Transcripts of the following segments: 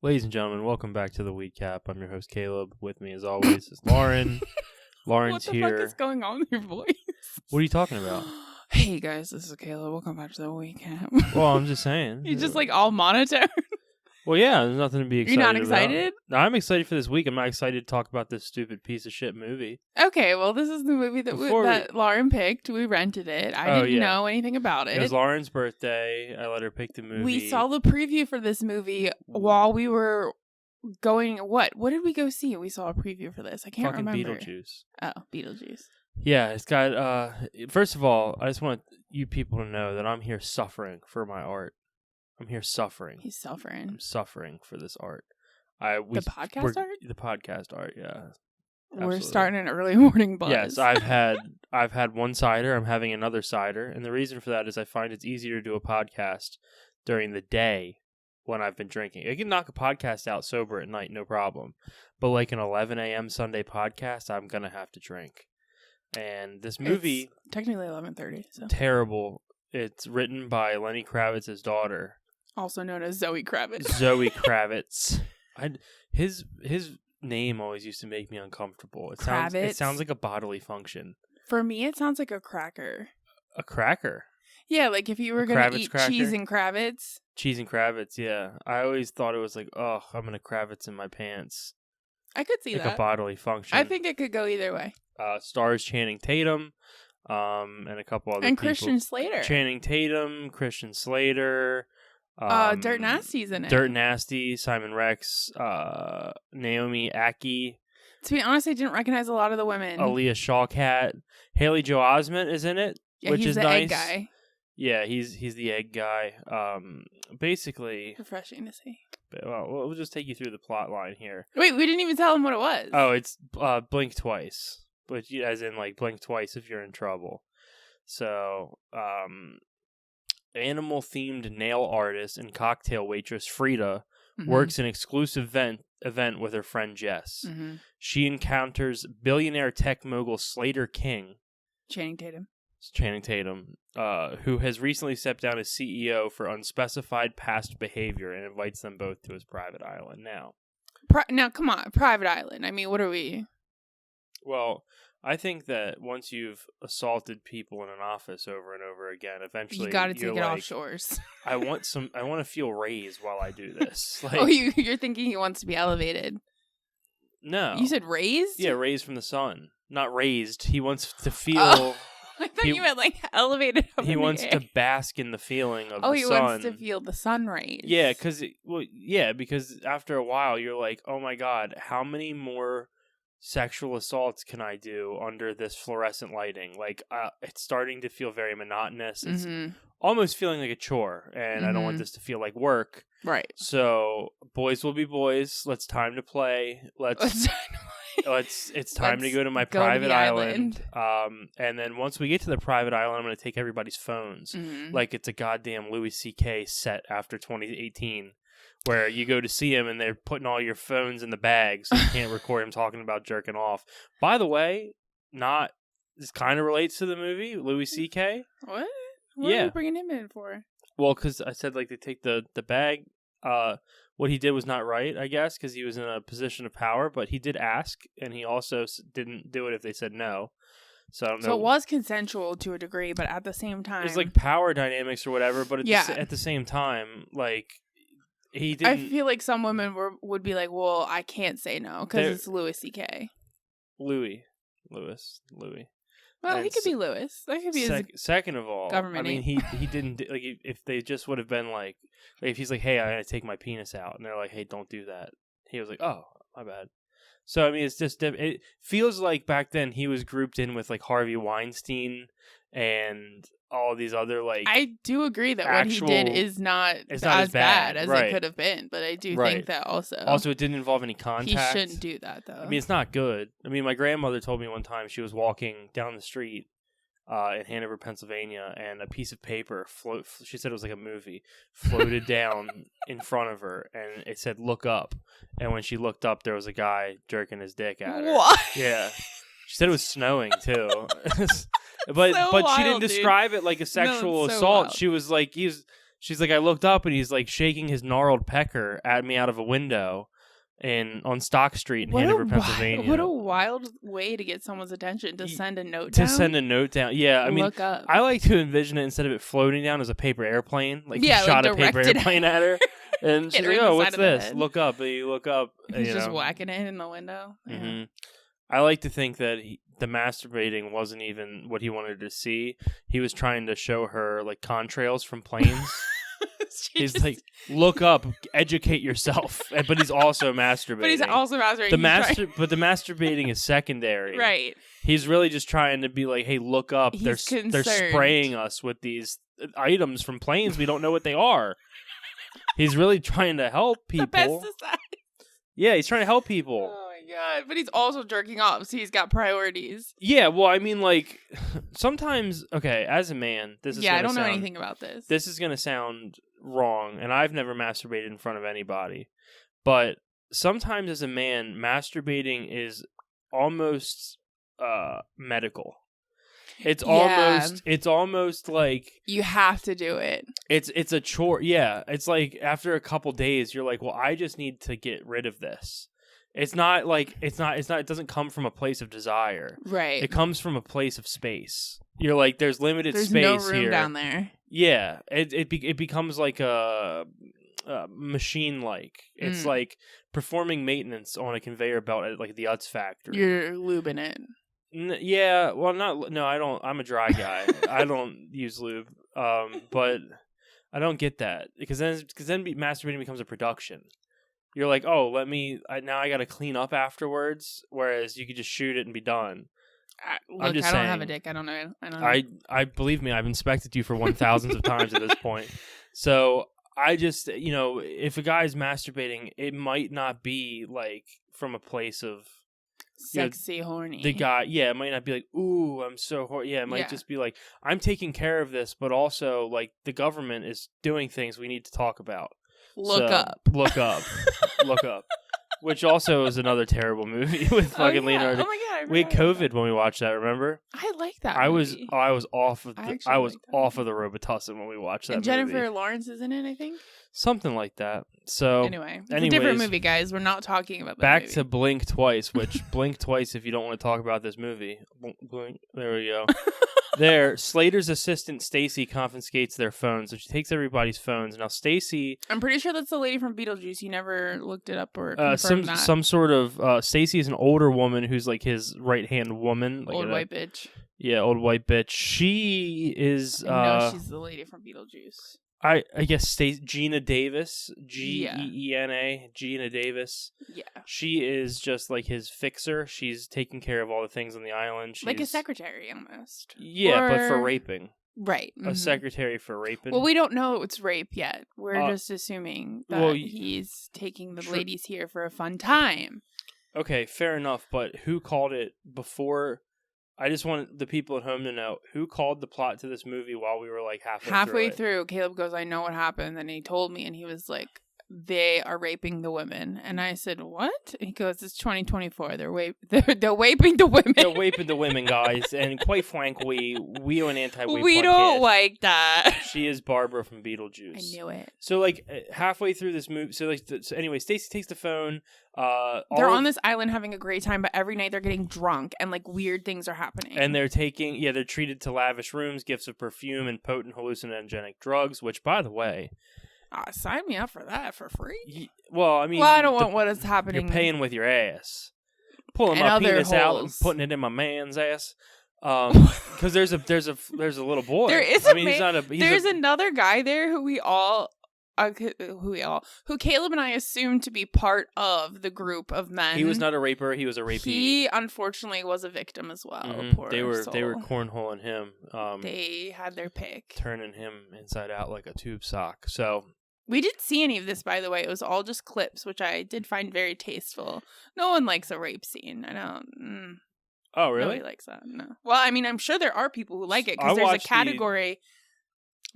Ladies and gentlemen, welcome back to the Weed Cap. I'm your host, Caleb. With me, as always, is Lauren. Lauren's here. What the fuck is going on with your voice? What are you talking about? Hey guys, this is Caleb. Welcome back to the Weed Cap. Well, I'm just saying. You're just like all monotone. Well, yeah, there's nothing to be excited about. You're not excited? No, I'm excited for this week. I'm not excited to talk about this stupid piece of shit movie. Okay, well, this is the movie that Lauren picked. We rented it. I didn't know anything about it. It was Lauren's birthday. I let her pick the movie. We saw the preview for this movie while we were going. What did we go see? We saw a preview for this. I can't remember. Beetlejuice. Oh, Beetlejuice. Yeah, it's got. First of all, I just want you people to know that I'm here suffering for my art. I'm here suffering. He's suffering. I'm suffering for this art. The podcast art? The podcast art, yeah. We're Absolutely. starting an early morning buzz. Yes, I've had one cider. I'm having another cider, and the reason for that is I find it's easier to do a podcast during the day when I've been drinking. I can knock a podcast out sober at night, no problem. But like an 11 a.m. Sunday podcast, I'm gonna have to drink. And this movie, it's technically 11:30. So terrible. It's written by Lenny Kravitz's daughter, also known as Zoe Kravitz. Zoe Kravitz. His name always used to make me uncomfortable. It sounds like a bodily function. For me, it sounds like a cracker. A cracker? Yeah, like if you were going to eat cracker? Cheese and Kravitz. Cheese and Kravitz, yeah. I always thought it was like, oh, I'm going to Kravitz in my pants. I could see like that. Like a bodily function. I think it could go either way. Stars Channing Tatum, and a couple other and people. Christian Slater. Channing Tatum, Christian Slater. Dirt Nasty's in it. Dirt Nasty, Simon Rex, Naomi Ackie. To be honest, I didn't recognize a lot of the women. Aaliyah Shawkat. Haley Joel Osment is in it, which is nice. Egg guy. Yeah, he's the egg guy. Basically, refreshing to see. Well, we'll just take you through the plot line here. Wait, we didn't even tell him what it was. Oh, it's blink twice, which as in like blink twice if you're in trouble. So, animal-themed nail artist and cocktail waitress Frida works an exclusive event with her friend Jess. Mm-hmm. She encounters billionaire tech mogul Slater King. Channing Tatum, who has recently stepped down as CEO for unspecified past behavior and invites them both to his private island now. Now, come on, private island. I mean, what are we? Well, I think that once you've assaulted people in an office over and over again, eventually you got to take it off shores. I want to feel raised while I do this. Like, oh, you're thinking he wants to be elevated? No, you said raised. Yeah, raised from the sun, not raised. He wants to feel. Oh. I thought you meant like elevated up He in wants the air. to bask in the feeling of the sun. Oh, he wants to feel the sun rays. Yeah, because after a while you're like, oh my god, how many more sexual assaults can I do under this fluorescent lighting? Like, it's starting to feel very monotonous. It's almost feeling like a chore, and I don't want this to feel like work. Right. So, boys will be boys. Let's time to play. It's time to go to my private island. And then once we get to the private island, I'm going to take everybody's phones. Like it's a goddamn Louis C.K. set after 2018 where you go to see him and they're putting all your phones in the bag so you can't record him talking about jerking off. By the way, this kind of relates to the movie, Louis C.K. What? What are you bringing him in for? Well, because I said like they take the bag. What he did was not right, I guess, because he was in a position of power, but he did ask, and he also didn't do it if they said no. So I don't know. So it was consensual to a degree, but at the same time... It was like power dynamics or whatever, but at the same time, like, he didn't... I feel like some women would be like, well, I can't say no, because it's Louis C.K. Louis. Well, he could be Louis. That could be his second of all, government I mean, he didn't like if they just would have been like if he's like, hey, I gotta take my penis out, and they're like, hey, don't do that. He was like, oh, my bad. So I mean, it's just it feels like back then he was grouped in with like Harvey Weinstein and all these other like. I do agree that what he did is not as bad as it could have been, but I do think that also it didn't involve any contact. He shouldn't do that though. I mean, it's not good. I mean, my grandmother told me one time she was walking down the street in Hanover, Pennsylvania, and a piece of paper she said it was like a movie, floated down in front of her, and it said "Look up." And when she looked up, there was a guy jerking his dick at her. What? Yeah, she said it was snowing too. But she didn't describe it like a sexual assault. Wild. She was like, She's like, I looked up and he's like shaking his gnarled pecker at me out of a window on Stock Street in Hanover, Pennsylvania. What a wild way to get someone's attention, to send a note down. To send a note down. Yeah, I mean, look up. I like to envision it instead of it floating down as a paper airplane. Like, he shot a paper airplane at her. And she's like, oh, what's this? Look up. And you look up. He's just whacking it in the window. Mm-hmm. Yeah. I like to think that the masturbating wasn't even what he wanted to see. He was trying to show her, like, contrails from planes. He's like, look up, educate yourself. But he's also masturbating. But he's also masturbating. But the masturbating is secondary. Right. He's really just trying to be like, hey, look up. They're spraying us with these items from planes. We don't know what they are. He's really trying to help people. The pesticide. Yeah, he's trying to help people. Oh my god! But he's also jerking off, so he's got priorities. Yeah, well, I mean, like, sometimes, okay, as a man, this is I don't know anything about this. This is going to sound wrong, and I've never masturbated in front of anybody. But sometimes as a man, masturbating is almost medical. It's almost like you have to do it. It's a chore. Yeah, it's like after a couple days, you're like, well, I just need to get rid of this. It's not like it doesn't come from a place of desire. Right. It comes from a place of space. You're like, there's limited space no room here down there. Yeah, it becomes like a machine like. It's like performing maintenance on a conveyor belt at like the Utz factory. You're lubing it. Yeah, well, I don't. I'm a dry guy. I don't use lube. But I don't get that because then masturbating becomes a production. You're like, oh, now I got to clean up afterwards. Whereas you could just shoot it and be done. I don't have a dick. I don't know. I believe me. I've inspected you for 1,000s of times at this point. So I just, if a guy's masturbating, it might not be like from a place of sexy, horny. The guy, it might not be like, ooh, I'm so horny. Yeah, it might just be like, I'm taking care of this, but also like the government is doing things we need to talk about. Look up. Which also is another terrible movie with fucking Leonardo. Oh my god! We had COVID when we watched that. Remember? I like that. I movie. was off of the Robitussin when we watched that. And Jennifer Lawrence is in it, I think. Something like that. So anyway, it's a different movie, guys. We're not talking about that. Back to Blink Twice, which Blink Twice if you don't want to talk about this movie. Blink. There we go. There, Slater's assistant Stacy confiscates their phones, so she takes everybody's phones. Now, Stacy, I'm pretty sure that's the lady from Beetlejuice. You never looked it up or confirmed that. Some sort of Stacy is an older woman who's like his right hand woman, like old white bitch. Yeah, old white bitch. She is. No, she's the lady from Beetlejuice. I guess Gina Davis, Geena, Gina Davis. Yeah, she is just like his fixer. She's taking care of all the things on the island. She's like a secretary almost. Yeah, but for raping. Right. A secretary for raping. Well, we don't know it's rape yet. We're just assuming that he's taking the ladies here for a fun time. Okay, fair enough. But who called it before? I just want the people at home to know who called the plot to this movie while we were like halfway through. Caleb goes, I know what happened. And he told me, and he was like, they are raping the women. And I said, what? And he goes, it's 2024. They're raping the women. They're raping the women, guys. And quite frankly, we are an anti-rape We don't like that. She is Barbara from Beetlejuice. I knew it. So like halfway through this movie, so anyway, Stacy takes the phone. They're on this island having a great time, but every night they're getting drunk and like weird things are happening. And they're they're treated to lavish rooms, gifts of perfume, and potent hallucinogenic drugs, which, by the way, sign me up for that for free. I mean, I don't want what is happening. You're paying with your ass, pulling my penis out and putting it in my man's ass. Because there's a little boy. There is there's another guy there who Caleb and I assumed to be part of the group of men. He was not a raper. He was a rapee. He unfortunately was a victim as well. Mm-hmm. Poor they were soul. cornholing him. They had their pick, turning him inside out like a tube sock. So we didn't see any of this, by the way. It was all just clips, which I did find very tasteful. No one likes a rape scene. I don't. Oh, really? Nobody likes that. No. Well, I mean, I'm sure there are people who like it because there's a category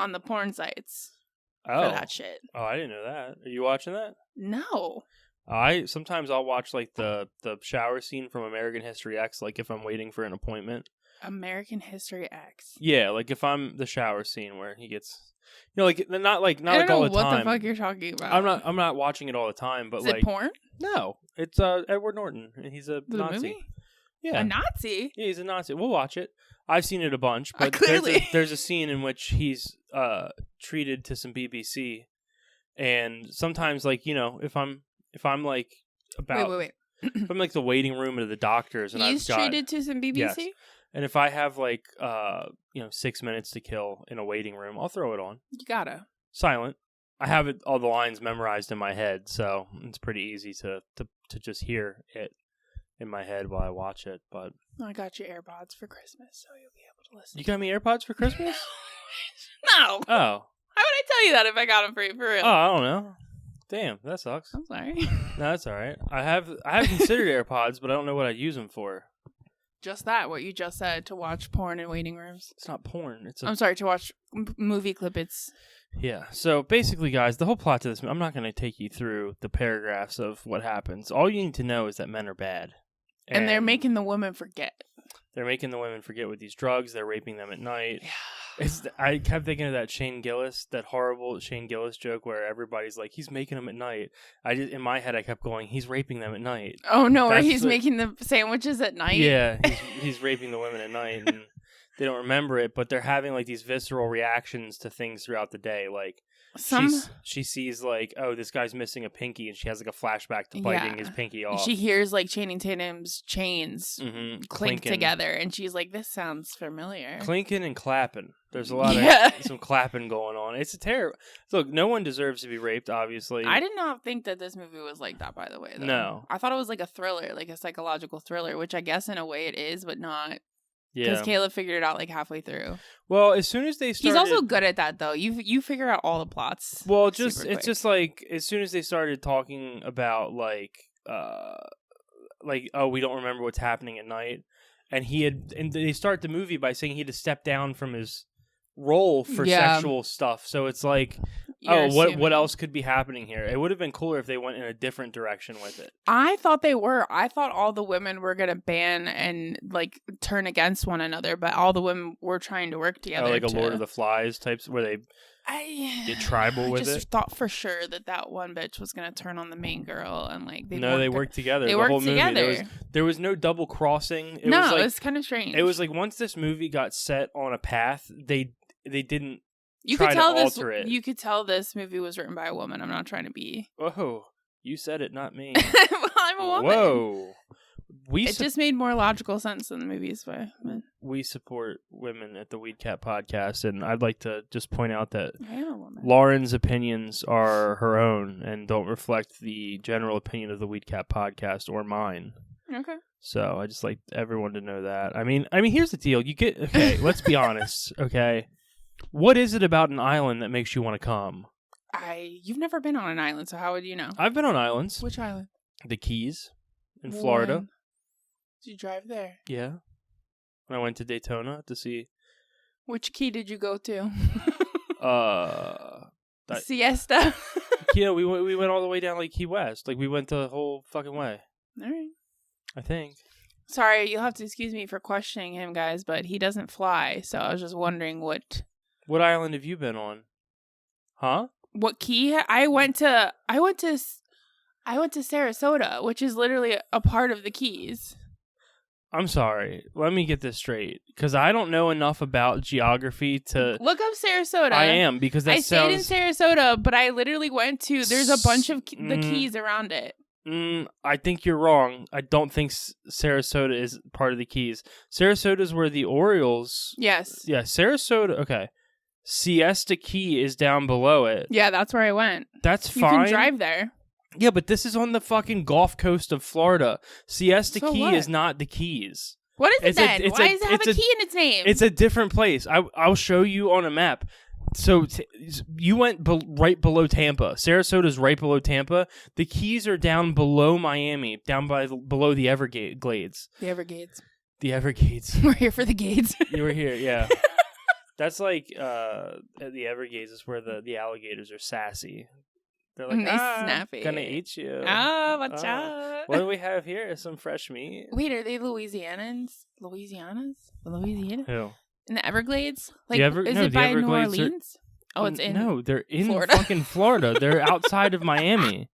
on the porn sites. For that shit. Oh, I didn't know that. Are you watching that? No. Sometimes I'll watch like the shower scene from American History X, like if I'm waiting for an appointment. American History X. Yeah, like if I'm the shower scene where he gets, like not like I don't know all the what time. the fuck you're talking about. I'm not watching it all the time, but Is like it porn? No, it's Edward Norton, and he's a Nazi. Movie? Yeah, a Nazi. Yeah, he's a Nazi. We'll watch it. I've seen it a bunch, but clearly there's a scene in which he's treated to some BBC, and sometimes like if I'm like about wait. if I'm like the waiting room of the doctors, and he's treated to some BBC. Yes. And if I have like 6 minutes to kill in a waiting room, I'll throw it on. You gotta silent. I have all the lines memorized in my head, so it's pretty easy to just hear it in my head while I watch it. But I got you AirPods for Christmas, so you'll be able to listen. You got me AirPods for Christmas? No. Oh. How would I tell you that if I got them for you, for real? Oh, I don't know. Damn, that sucks. I'm sorry. No, that's all right. I have considered AirPods, but I don't know what I'd use them for. Just that, what you just said, to watch porn in waiting rooms. It's not porn. I'm sorry, to watch movie clippets. Yeah. So basically, guys, the whole plot to this, I'm not going to take you through the paragraphs of what happens. All you need to know is that men are bad. And they're making the women forget. They're making the women forget with these drugs. They're raping them at night. Yeah. I kept thinking of that horrible Shane Gillis joke where everybody's like, he's making them at night. In my head, I kept going, he's raping them at night. Oh no, or he's making the sandwiches at night. Yeah, he's raping the women at night, and they don't remember it, but they're having like these visceral reactions to things throughout the day. Like she sees like, oh, this guy's missing a pinky, and she has like a flashback to biting his pinky off. She hears like Channing Tatum's chains clink clinking together, and she's like, this sounds familiar. Clinking and clapping. There's a lot of some clapping going on. It's a terrible. Look, no one deserves to be raped, obviously. I did not think that this movie was like that, by the way, though. No. I thought it was like a thriller, like a psychological thriller, which I guess in a way it is, but not. Yeah. Because Caleb figured it out like halfway through. Well, as soon as they started... He's also good at that, though. You figure out all the plots. Well, it's just like, as soon as they started talking about like, oh, we don't remember what's happening at night. And they start the movie by saying he had to step down from his role for sexual stuff. So it's like, what else could be happening here? It would have been cooler if they went in a different direction with it. I thought they were. I thought all the women were going to ban and like turn against one another, but all the women were trying to work together. Oh, like a Lord of the Flies types where they get tribal with it? I just thought for sure that one bitch was going to turn on the main girl and like they worked together. They worked together. There was no double crossing. It was kind of strange. It was like once this movie got set on a path, they didn't You try could tell to alter it. You could tell this movie was written by a woman. I'm not trying to be. Whoa, you said it, not me. Well, I'm a woman. Whoa. It just made more logical sense than the movies by men. We support women at the Weed Cat Podcast, and I'd like to just point out that I am a woman. Lauren's opinions are her own and don't reflect the general opinion of the Weed Cat Podcast or mine. Okay. So I just like everyone to know that. I mean, here's the deal. Let's be honest, okay? What is it about an island that makes you want to come? You've never been on an island, so how would you know? I've been on islands. Which island? The Keys in Florida. Did you drive there? Yeah. When I went to Daytona to see. Which key did you go to? Siesta. Yeah, we went all the way down like Key West. Like we went the whole fucking way. All right. I think. Sorry, you'll have to excuse me for questioning him, guys, but he doesn't fly, so I was just wondering what. What island have you been on? Huh? What key? I went to Sarasota, which is literally a part of the Keys. I'm sorry. Let me get this straight, because I don't know enough about geography to look up Sarasota. I am, because that stayed in Sarasota, but I literally went to. There's a bunch of the Keys around it. I think you're wrong. I don't think Sarasota is part of the Keys. Sarasota is where the Orioles. Yes. Yeah, Sarasota. Okay. Siesta Key is down below it. Yeah, that's where I went. That's fine. You can drive there. Yeah, but this is on the fucking Gulf Coast of Florida. Siesta Key is not the Keys. What is it then? Why does it have a key in its name? It's a different place. I'll show you on a map. So you went right below Tampa. Sarasota's right below Tampa. The Keys are down below Miami, down below the Everglades. The Everglades. The Everglades. We're here for the Gades. You were here, yeah. That's like the Everglades is where the alligators are sassy. They're like, snappy. Gonna eat you. Watch out. What do we have here? Some fresh meat. Wait, are they Louisianans? Louisiana? Who? In the Everglades? Like, is it by New Orleans? It's in No, they're in Florida. fucking Florida. They're outside of Miami.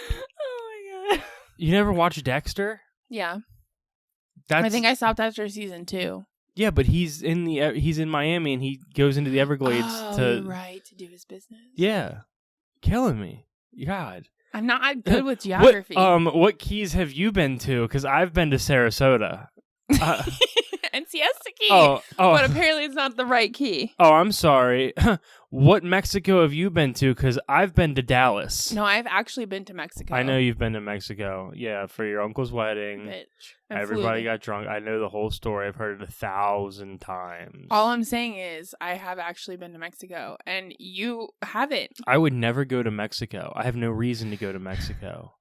Oh my god. You never watched Dexter? Yeah. I think I stopped after season 2. Yeah, but he's in Miami and he goes into the Everglades to do his business. Yeah. Killing me. God. I'm not good with geography. What keys have you been to? Because I've been to Sarasota. And Siesta Key. Oh. But apparently it's not the right key. Oh, I'm sorry. What Mexico have you been to? Because I've been to Dallas. No, I've actually been to Mexico. I know you've been to Mexico. Yeah, for your uncle's wedding. Bitch. Everybody got drunk. I know the whole story. I've heard it 1,000 times. All I'm saying is I have actually been to Mexico, and you haven't. I would never go to Mexico. I have no reason to go to Mexico.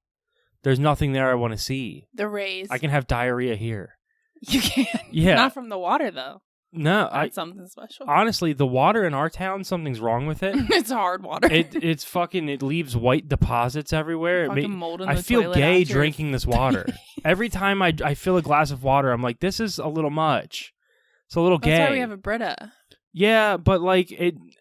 There's nothing there I want to see. The rays. I can have diarrhea here. You can. Yeah. Not from the water, though. No. That's something special. Honestly, the water in our town, something's wrong with it. It's hard water. It leaves white deposits everywhere. Mold in the I feel toilet gay after. drinking this water. Every time I fill a glass of water, I'm like, this is a little much. It's a little gay. That's why we have a Brita. Yeah, but like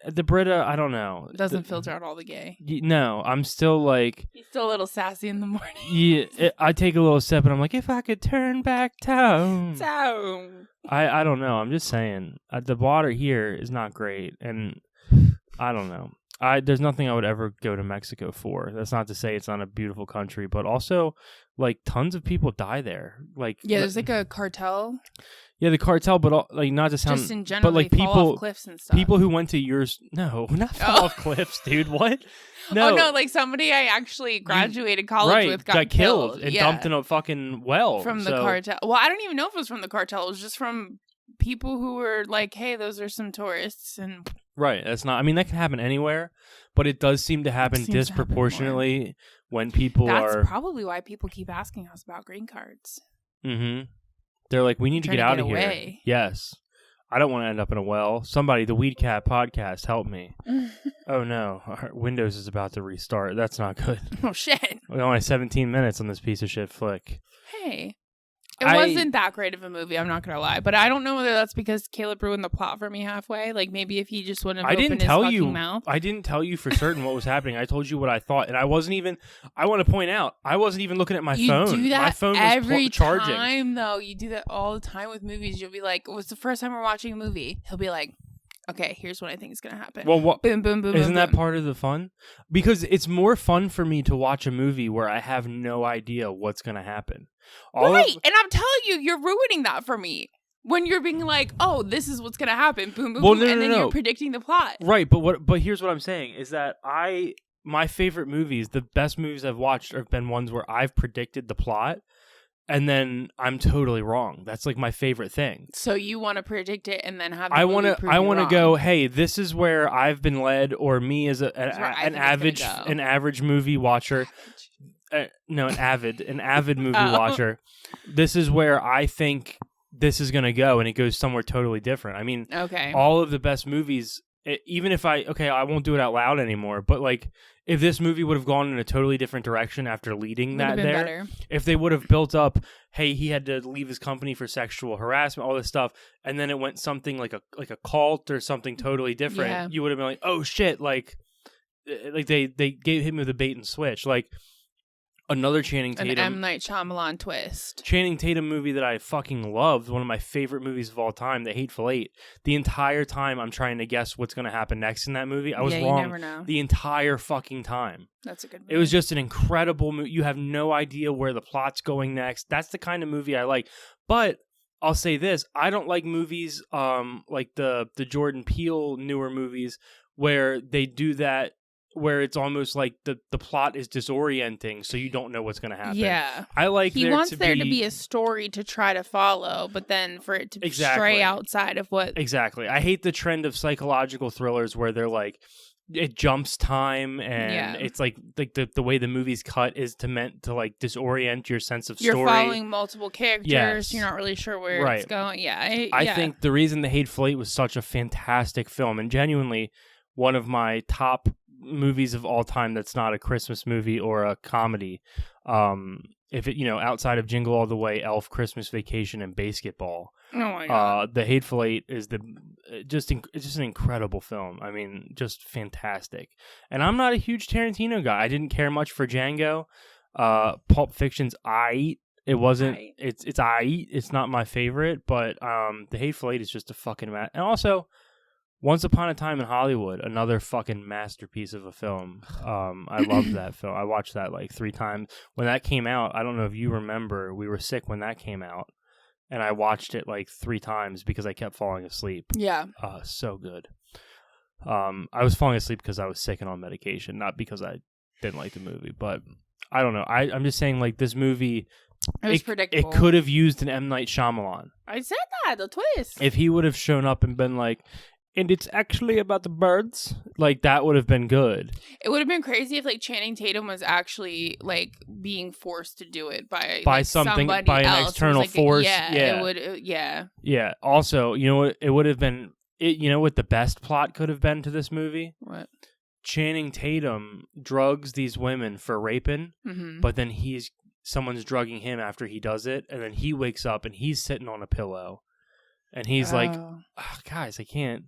the Brita, I don't know. It doesn't filter out all the gay. No, I'm still like... He's still a little sassy in the morning. Yeah, I take a little sip and I'm like, if I could turn back time. I don't know. I'm just saying. The water here is not great. And I don't know. There's nothing I would ever go to Mexico for. That's not to say it's not a beautiful country, but also, like, tons of people die there. Like, yeah, there's like a cartel. Yeah, the cartel, but like not to sound, just in general, but like they fall off cliffs and stuff. People who went to yours, no, not fall off cliffs, dude. What? No, oh no, like somebody I actually graduated college with got killed and dumped in a fucking well from the cartel. Well, I don't even know if it was from the cartel. It was just from people who were like, "Hey, those are some tourists." And right, that's not. I mean, that can happen anywhere, but it does seem to happen disproportionately when people are. That's probably why people keep asking us about green cards. Mm-hmm. They're like, we need to get out of here. Yes. I don't want to end up in a well. Somebody, the Weed Cat podcast, help me. Oh, no. Our Windows is about to restart. That's not good. Oh, shit. We only have 17 minutes on this piece of shit flick. Hey. It wasn't that great of a movie, I'm not going to lie. But I don't know whether that's because Caleb ruined the plot for me halfway. Like, maybe if he just wouldn't have opened his fucking mouth. I didn't tell you for certain what was happening. I told you what I thought. And I wasn't even, I want to point out, I wasn't even looking at my phone. You do that my phone was every charging. time, though. You do that all the time with movies. You'll be like, what's the first time we're watching a movie? He'll be like, okay, here's what I think is going to happen. Well, what? Boom, boom, boom, Isn't boom, that boom. part of the fun? Because it's more fun for me to watch a movie where I have no idea what's going to happen. Right, and I'm telling you, you're ruining that for me. When you're being like, oh, this is what's going to happen, boom, boom, boom, and then you're predicting the plot. Right, but here's what I'm saying, is that my favorite movies, the best movies I've watched have been ones where I've predicted the plot, and then I'm totally wrong. That's like my favorite thing. So you want to predict it and then have the I want to go, hey, this is where I've been led, or me as an average movie watcher. An avid movie watcher. This is where I think this is going to go, and it goes somewhere totally different. I mean, all of the best movies, even if I won't do it out loud anymore, but like if this movie would have gone in a totally different direction after leading that there, better. If they would have built up, hey, he had to leave his company for sexual harassment, all this stuff, and then it went something like a cult or something totally different, you would have been like, oh shit, like they gave him with a bait and switch, like. Another Channing Tatum. An M. Night Shyamalan twist. Channing Tatum movie that I fucking loved. One of my favorite movies of all time, The Hateful Eight. The entire time I'm trying to guess what's going to happen next in that movie. I was wrong. You never know. The entire fucking time. That's a good movie. It was just an incredible movie. You have no idea where the plot's going next. That's the kind of movie I like. But I'll say this. I don't like movies like the Jordan Peele newer movies where they do that. Where it's almost like the plot is disorienting, so you don't know what's going to happen. Yeah. I like he wants there to be a story to try to follow, but then for it to stray outside of what... Exactly. I hate the trend of psychological thrillers where they're like, it jumps time, and it's like the way the movie's cut is meant to like disorient your sense of story. You're following multiple characters. Yes. You're not really sure where it's going. Yeah. I think the reason The Hateful Eight was such a fantastic film, and genuinely one of my top movies of all time that's not a Christmas movie or a comedy. If it, outside of Jingle All the Way, Elf, Christmas Vacation, and Basketball. Oh my God. The Hateful Eight is it's just an incredible film. I mean, just fantastic. And I'm not a huge Tarantino guy. I didn't care much for Django. Pulp Fiction's aight. It wasn't. It's aight. It's not my favorite, but The Hateful Eight is just a fucking and also Once Upon a Time in Hollywood, another fucking masterpiece of a film. I love that film. I watched that like 3 times when that came out. I don't know if you remember. We were sick when that came out, and I watched it like 3 times because I kept falling asleep. Yeah. So good. I was falling asleep because I was sick and on medication, not because I didn't like the movie. But I don't know. I'm just saying, like, this movie. It was predictable. It could have used an M. Night Shyamalan. I said that, the twist. If he would have shown up and been like, and it's actually about the birds, like, that would have been good. It would have been crazy if, like, Channing Tatum was actually, like, being forced to do it by something, somebody by else. an external force. Yeah. It would, Yeah. Also, you know what? It would have been, you know what the best plot could have been to this movie? What? Channing Tatum drugs these women for raping, but then someone's drugging him after he does it, and then he wakes up and he's sitting on a pillow, and he's like, oh, guys, I can't.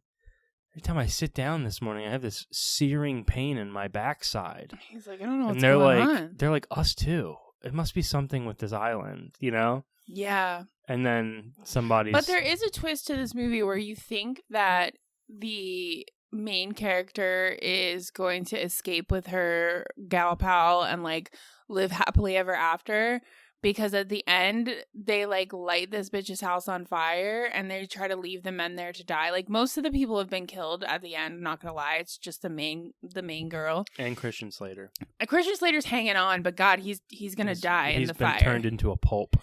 Every time I sit down this morning, I have this searing pain in my backside. He's like, I don't know what's going on. They're like, us too. It must be something with this island, you know? Yeah. And then somebody's... But there is a twist to this movie where you think that the main character is going to escape with her gal pal and, like, live happily ever after, because at the end they, like, light this bitch's house on fire and they try to leave the men there to die. Like, most of the people have been killed at the end, not gonna lie. It's just the main girl and Christian Slater. Christian Slater's hanging on, but God, he's gonna die in the fire. He's been turned into a pulp.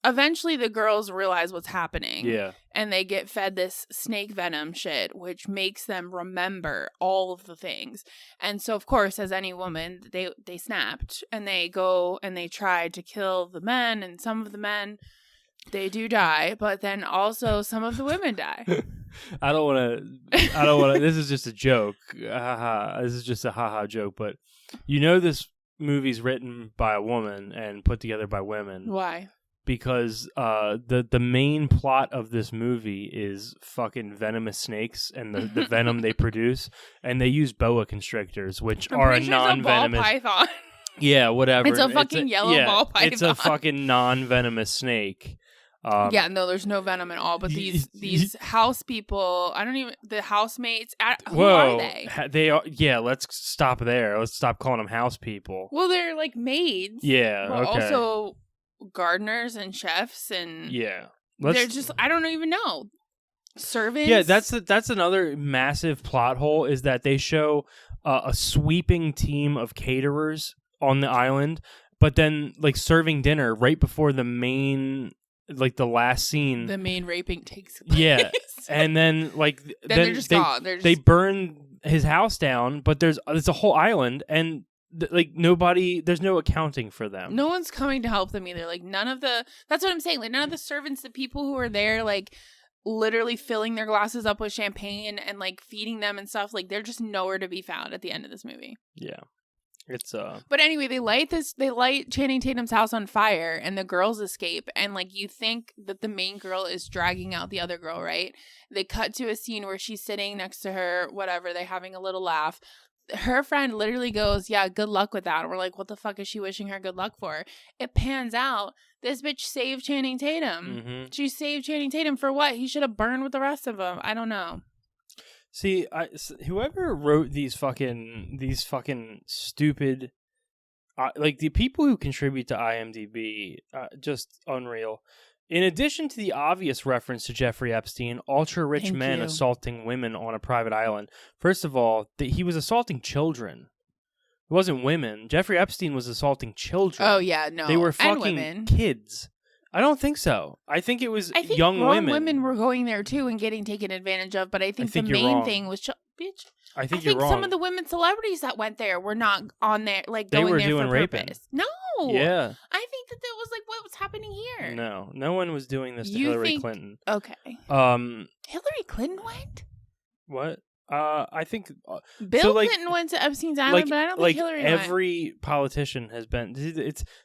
Eventually the girls realize what's happening. Yeah. And they get fed this snake venom shit, which makes them remember all of the things. And so, of course, as any woman, they snapped. And they go and they try to kill the men. And some of the men, they do die. But then also some of the women die. I don't want to. This is just a joke. This is just a haha joke. But this movie's written by a woman and put together by women. Why? Because the main plot of this movie is fucking venomous snakes and the venom they produce, and they use boa constrictors, which are a non-venomous. It's a ball python. Yeah, whatever. It's a fucking yellow ball python. It's a fucking non-venomous snake. No, there's no venom at all. But these house people, the housemates. Who are they? They are. Yeah, let's stop there. Let's stop calling them house people. Well, they're like maids. Yeah. But okay. Also gardeners and chefs and they're just I don't even know servants. Yeah, that's another massive plot hole, is that they show a sweeping team of caterers on the island, but then, like, serving dinner right before the main, like, the last scene, the main raping takes place. Yeah. And then, like, then they're just gone. They burn his house down, but there's a whole island, and like, nobody, there's no accounting for them. No one's coming to help them either. Like, that's what I'm saying. Like, none of the servants, the people who are there, like, literally filling their glasses up with champagne and, like, feeding them and stuff, like, they're just nowhere to be found at the end of this movie. Yeah. It's But anyway, they light Channing Tatum's house on fire and the girls escape, and, like, you think that the main girl is dragging out the other girl, right? They cut to a scene where she's sitting next to her, whatever, they're having a little laugh. Her friend literally goes, yeah, good luck with that. And we're like, what the fuck is she wishing her good luck for? It pans out, this bitch saved Channing Tatum. Mm-hmm. She saved Channing Tatum for what? He should have burned with the rest of them. I don't know. See, whoever wrote these fucking stupid, like, the people who contribute to IMDb, just unreal. In addition to the obvious reference to Jeffrey Epstein, ultra-rich men assaulting women on a private island, first of all, he was assaulting children. It wasn't women. Jeffrey Epstein was assaulting children. Oh, yeah, no. They were fucking kids. I don't think so. I think it was young women. Women were going there, too, and getting taken advantage of, but I think the main thing was... Bitch. I think you're wrong. Some of the women celebrities that went there were not on there, like, going there for purpose. They were doing raping. No. Yeah. I think that was, like, what was happening here. No one was doing this to Hillary Clinton. Okay. Hillary Clinton went? What? I think Bill Clinton went to Epstein's Island, but I don't think Hillary went. Every politician has been.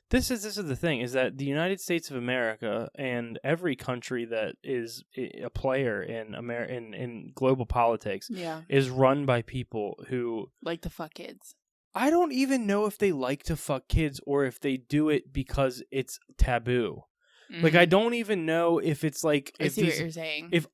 This is the thing, is that the United States of America and every country that is a player in global politics is run by people who like to fuck kids. I don't even know if they like to fuck kids or if they do it because it's taboo. Like, I don't even know if it's like... I see what you're saying. If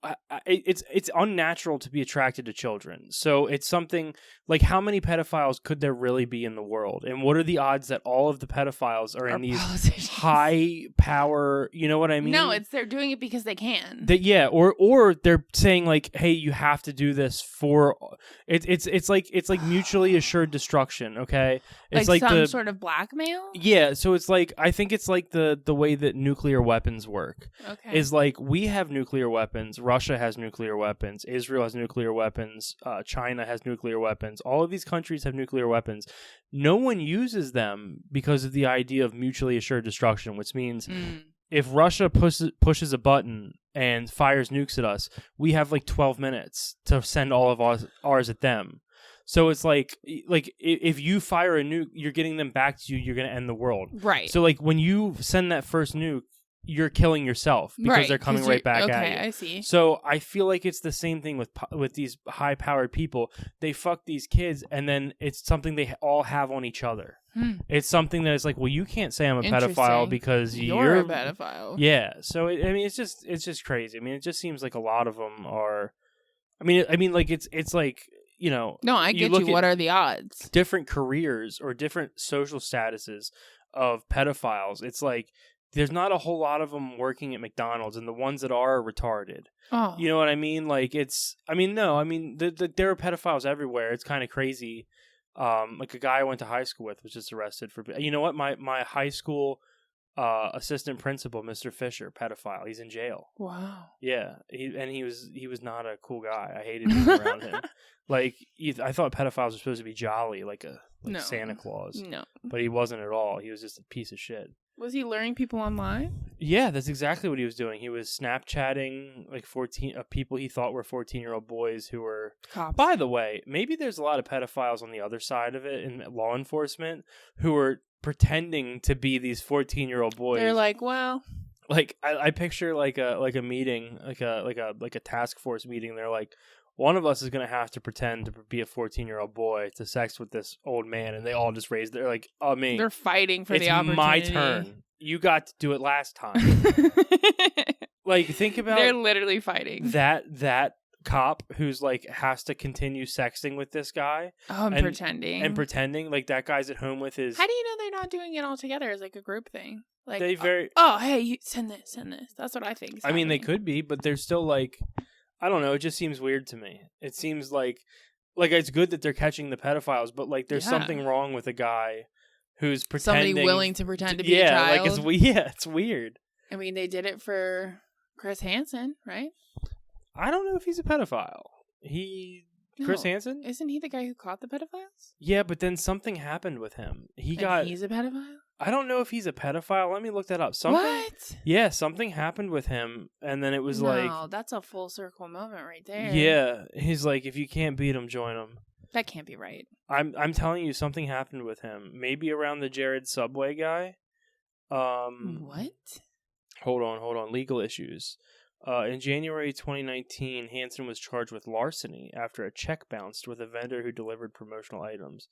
it's unnatural to be attracted to children. So it's something... Like, how many pedophiles could there really be in the world? And what are the odds that all of the pedophiles are in these high power... You know what I mean? No, they're doing it because they can. Or they're saying, like, hey, you have to do this for... It's like mutually assured destruction, okay? It's like some sort of blackmail? Yeah, so it's like... I think it's like the way that nuclear weapons work. Okay. Is like, we have nuclear weapons, Russia has nuclear weapons, Israel has nuclear weapons, China has nuclear weapons. All of these countries have nuclear weapons. No one uses them because of the idea of mutually assured destruction, which means if Russia pushes a button and fires nukes at us, we have like 12 minutes to send all of ours at them. So it's like if you fire a nuke, you're getting them back to you, you're going to end the world. Right. So like when you send that first nuke, you're killing yourself because they're coming right back at you. Okay, I see. So I feel like it's the same thing with these high-powered people. They fuck these kids, and then it's something they all have on each other. It's something that is like, well, you can't say I'm a pedophile because you're a pedophile. Yeah. So it's just crazy. I mean, it just seems like a lot of them are. I mean, like it's like, you know. No, I get you. What are the odds? Different careers or different social statuses of pedophiles. It's like, there's not a whole lot of them working at McDonald's, and the ones that are retarded. Oh. You know what I mean? Like, there are pedophiles everywhere. It's kind of crazy. Like a guy I went to high school with was just arrested for, you know what? My high school assistant principal, Mr. Fisher, pedophile. He's in jail. Wow. Yeah. He was not a cool guy. I hated being around him. Like, I thought pedophiles were supposed to be jolly, like Santa Claus. No. But he wasn't at all. He was just a piece of shit. Was he luring people online? Yeah, that's exactly what he was doing. He was Snapchatting like 14 people he thought were 14-year-old boys who were cops. By the way, maybe there's a lot of pedophiles on the other side of it in law enforcement who are pretending to be these 14-year-old boys. They're like, well, like I picture like a meeting, like a task force meeting. They're like, one of us is going to have to pretend to be a 14-year-old boy to sex with this old man, and they all just raise their, like, oh, me. They're fighting for the opportunity. It's my turn. You got to do it last time. Like, think about... They're literally fighting. That cop who's, like, has to continue sexting with this guy. Oh, and pretending. And pretending, like, that guy's at home with his... How do you know they're not doing it all together as, like, a group thing? Like, hey, you send this. That's what I think. I mean, they could be, but they're still, like... I don't know. It just seems weird to me. It seems like it's good that they're catching the pedophiles, but like there's something wrong with a guy who's pretending. Somebody willing to pretend to be a child. It's weird. I mean, they did it for Chris Hansen, right? I don't know if he's a pedophile. Chris Hansen? Isn't he the guy who caught the pedophiles? Yeah, but then something happened with him. He's a pedophile? I don't know if he's a pedophile. Let me look that up. What? Yeah, something happened with him, and then it was like... No, that's a full circle moment right there. Yeah, he's like, if you can't beat him, join him. That can't be right. I'm telling you, something happened with him. Maybe around the Jared Subway guy. What? Hold on. Legal issues. In January 2019, Hansen was charged with larceny after a check bounced with a vendor who delivered promotional items.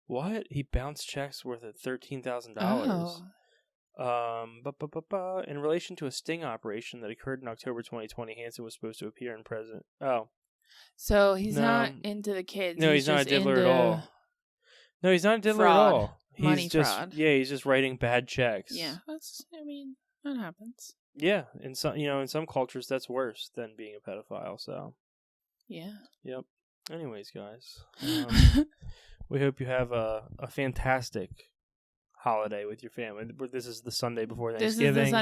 What? He bounced checks worth $13,000. Oh. In relation to a sting operation that occurred in October 2020, Hansen was supposed to appear in present. Oh. So he's not into the kids. No, he's not a diddler at all. No, he's not a diddler at all. Money fraud. Yeah, he's just writing bad checks. Yeah, that happens. Yeah, in some cultures that's worse than being a pedophile. So. Yeah. Yep. Anyways, guys, we hope you have a fantastic holiday with your family. This is the Sunday before Thanksgiving.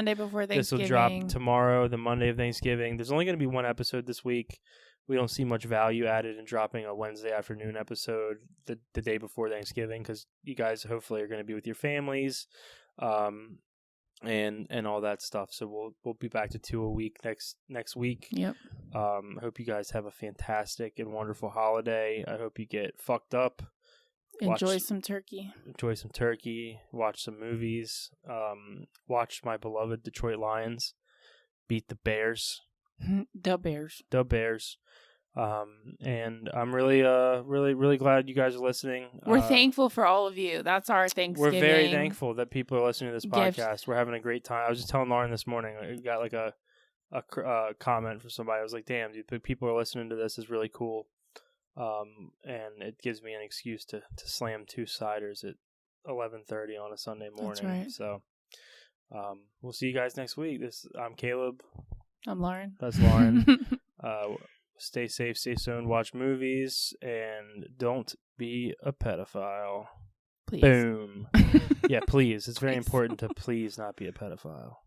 This will drop tomorrow, the Monday of Thanksgiving. There's only going to be one episode this week. We don't see much value added in dropping a Wednesday afternoon episode the day before Thanksgiving because you guys hopefully are going to be with your families. and all that stuff. So we'll be back to 2 a week next week. Yep. Hope you guys have a fantastic and wonderful holiday. I hope you get fucked up. Enjoy some turkey. Watch some movies. Watch my beloved Detroit Lions beat the Bears. The Bears. And I'm really glad you guys are listening. We're thankful for all of you. That's our Thanksgiving. We're very thankful that people are listening to this podcast. We're having a great time. I was just telling Lauren this morning, I got like a comment from somebody. I was like, damn, dude, people are listening to this is really cool. And it gives me an excuse to slam 2 ciders at 11:30 on a Sunday morning. That's right. So, we'll see you guys next week. I'm Caleb. I'm Lauren. That's Lauren. Stay safe, stay stoned, watch movies, and don't be a pedophile. Please. Boom. Yeah, please. It's very important to please not be a pedophile.